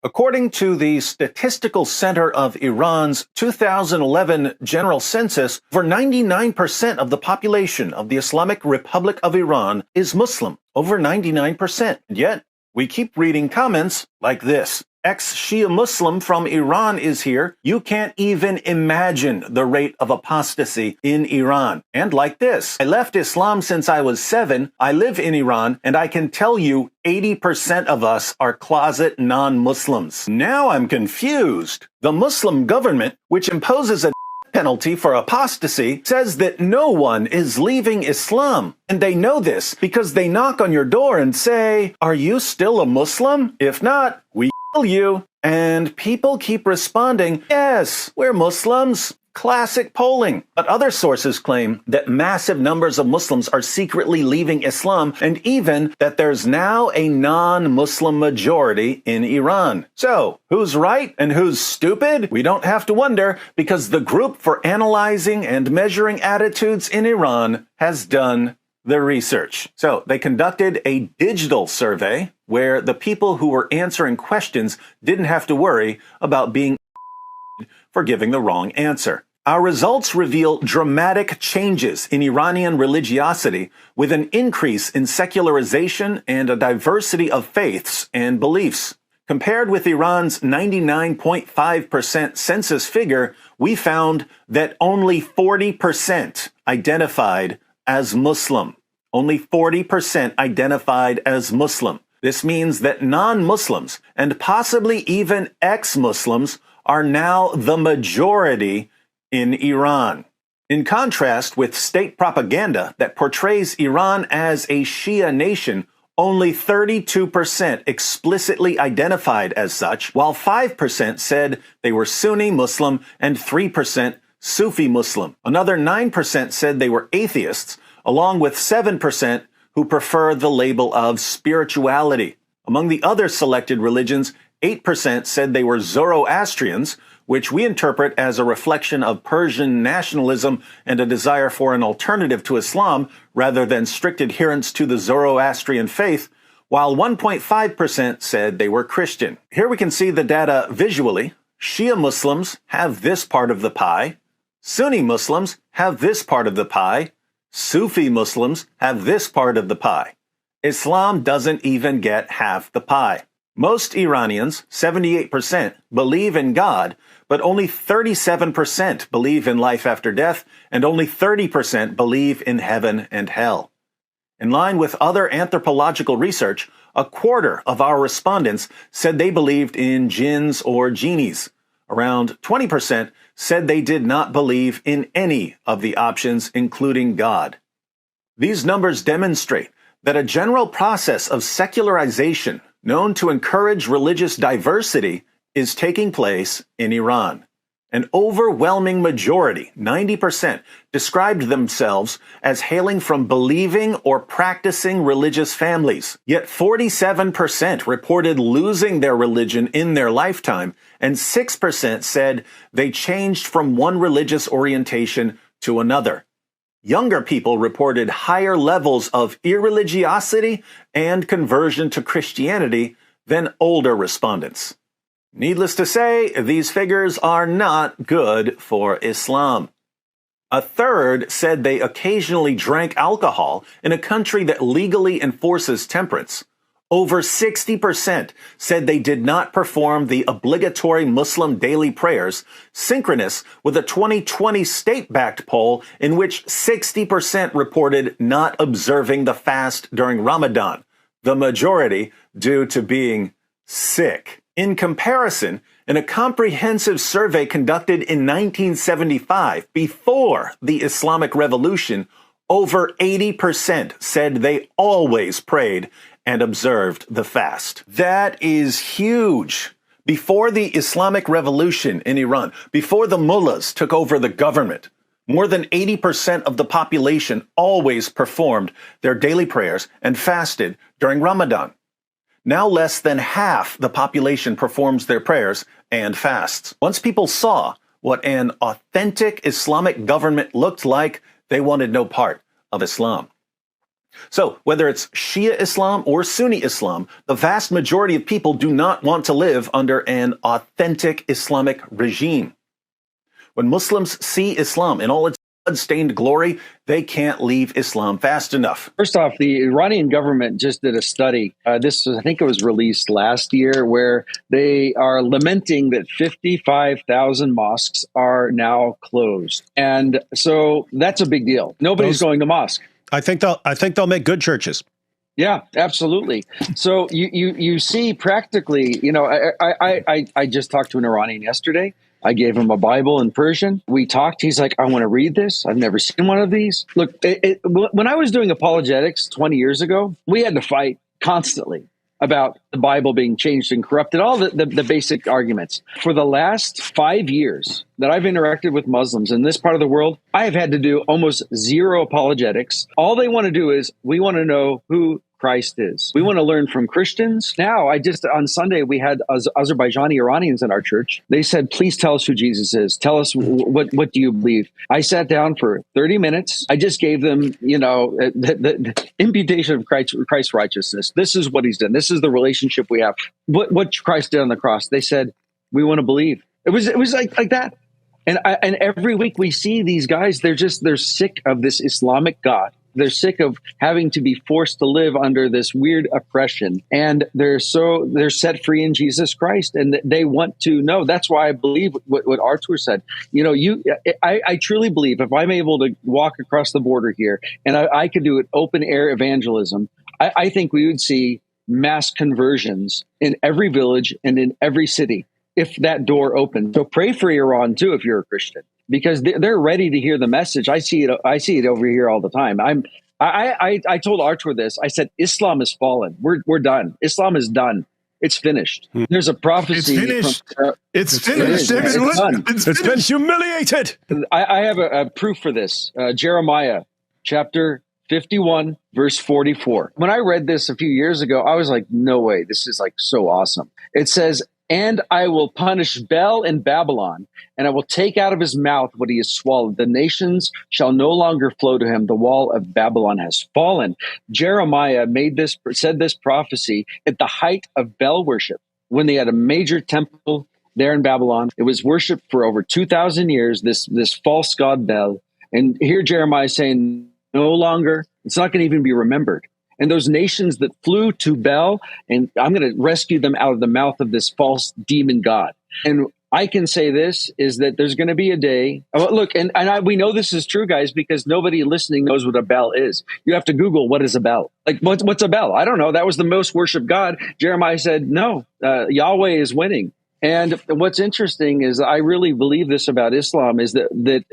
According to the Statistical Center of Iran's 2011 General Census, over 99% of the population of the Islamic Republic of Iran is Muslim. Over 99%. And yet, we keep reading comments like this. Ex-Shia Muslim from Iran is here. You can't even imagine the rate of apostasy in Iran. And like this. I left Islam since I was 7. I live in Iran, and I can tell you 80% of us are closet non-Muslims. Now I'm confused. The Muslim government, which imposes a penalty for apostasy, says that no one is leaving Islam. And they know this because they knock on your door and say, "Are you still a Muslim? If not, we you." And people keep responding, "Yes, we're Muslims." Classic polling. But other sources claim that massive numbers of Muslims are secretly leaving Islam, and even that there's now a non-Muslim majority in Iran. So, who's right and who's stupid? We don't have to wonder, because the Group for Analyzing and Measuring Attitudes in Iran has done the research. So they conducted a digital survey where the people who were answering questions didn't have to worry about being for giving the wrong answer. Our results reveal dramatic changes in Iranian religiosity, with an increase in secularization and a diversity of faiths and beliefs. Compared with Iran's 99.5% census figure, we found that only 40% identified as Muslim. Only 40% identified as Muslim. This means that non-Muslims, and possibly even ex-Muslims, are now the majority in Iran. In contrast with state propaganda that portrays Iran as a Shia nation, only 32% explicitly identified as such, while 5% said they were Sunni Muslim and 3% Sufi Muslim. Another 9% said they were atheists, along with 7% who prefer the label of spirituality. Among the other selected religions, 8% said they were Zoroastrians, which we interpret as a reflection of Persian nationalism and a desire for an alternative to Islam rather than strict adherence to the Zoroastrian faith, while 1.5% said they were Christian. Here we can see the data visually. Shia Muslims have this part of the pie. Sunni Muslims have this part of the pie. Sufi Muslims have this part of the pie. Islam doesn't even get half the pie. Most Iranians, 78%, believe in God, but only 37% believe in life after death, and only 30% believe in heaven and hell. In line with other anthropological research, a quarter of our respondents said they believed in jinns or genies. Around 20% said they did not believe in any of the options, including God. These numbers demonstrate that a general process of secularization, known to encourage religious diversity, is taking place in Iran. An overwhelming majority, 90%, described themselves as hailing from believing or practicing religious families. Yet 47% reported losing their religion in their lifetime, and 6% said they changed from one religious orientation to another. Younger people reported higher levels of irreligiosity and conversion to Christianity than older respondents. Needless to say, these figures are not good for Islam. A third said they occasionally drank alcohol in a country that legally enforces temperance. Over 60% said they did not perform the obligatory Muslim daily prayers, synchronous with a 2020 state-backed poll in which 60% reported not observing the fast during Ramadan, the majority due to being sick. In comparison, in a comprehensive survey conducted in 1975, before the Islamic Revolution, over 80% said they always prayed and observed the fast. That is huge. Before the Islamic Revolution in Iran, before the mullahs took over the government, more than 80% of the population always performed their daily prayers and fasted during Ramadan. Now less than half the population performs their prayers and fasts. Once people saw what an authentic Islamic government looked like, they wanted no part of Islam. So whether it's Shia Islam or Sunni Islam, the vast majority of people do not want to live under an authentic Islamic regime. When Muslims see Islam in all its blood-stained glory, they can't leave Islam fast enough. First off, the Iranian government just did a study. I think it was released last year, where they are lamenting that 55,000 mosques are now closed. And so that's a big deal. Nobody's going to mosque. I think they'll make good churches. Yeah, absolutely. So you see practically, I just talked to an Iranian yesterday. I gave him a Bible in Persian. We talked. He's like, I want to read this. I've never seen one of these. Look, when I was doing apologetics 20 years ago, we had to fight constantly about the Bible being changed and corrupted, all the basic arguments. For the last 5 years that I've interacted with Muslims in this part of the world, I have had to do almost zero apologetics. All they want to do is, we want to know who Christ is. We want to learn from Christians. Now, on Sunday, we had Azerbaijani Iranians in our church. They said, please tell us who Jesus is. Tell us, what do you believe? I sat down for 30 minutes. I just gave them, the imputation of Christ's righteousness. This is what he's done. This is the relationship we have. What Christ did on the cross. They said, we want to believe. It was like that. And every week we see these guys, they're sick of this Islamic God. They're sick of having to be forced to live under this weird oppression, and they're set free in Jesus Christ, and they want to know. That's why I believe what Artur said. I truly believe if I'm able to walk across the border here and I could do an open air evangelism, I think we would see mass conversions in every village and in every city if that door opened. So pray for Iran too if you're a Christian, because they're ready to hear the message. I see it over here all the time. I told Artur this. I said, Islam has fallen. We're done. Islam is done. It's finished. There's a prophecy. It's finished. It's finished. It's been humiliated. I have a proof for this. Jeremiah chapter 51, verse 44. When I read this a few years ago, I was like, no way. This is like so awesome. It says, and I will punish Bel in Babylon, and I will take out of his mouth what he has swallowed. The nations shall no longer flow to him. The wall of Babylon has fallen. Jeremiah said this prophecy at the height of Bel worship, when they had a major temple there in Babylon. It was worshipped for over 2,000 years, this false god Bel. And here Jeremiah is saying, no longer, it's not going to even be remembered. And those nations that flew to Bel, and I'm going to rescue them out of the mouth of this false demon god. And I can say this, is that there's going to be a day. Look, we know this is true, guys, because nobody listening knows what a Bel is. You have to Google, what is a Bel? Like, what's a Bel? I don't know. That was the most worshiped god. Jeremiah said, no, Yahweh is winning. And what's interesting is, I really believe this about Islam, is that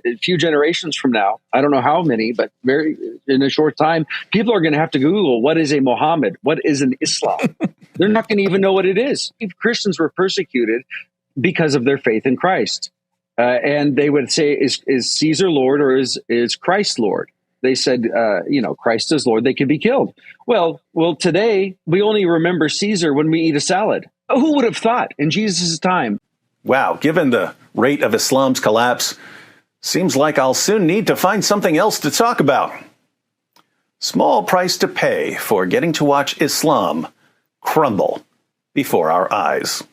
a few generations from now, I don't know how many, but in a short time, people are going to have to Google, what is a Muhammad? What is an Islam? They're not going to even know what it is. Christians were persecuted because of their faith in Christ. And they would say, is Caesar Lord, or is Christ Lord? They said, Christ is Lord. They could be killed. Well, today we only remember Caesar when we eat a salad. Who would have thought in Jesus' time? Wow, given the rate of Islam's collapse, seems like I'll soon need to find something else to talk about. Small price to pay for getting to watch Islam crumble before our eyes.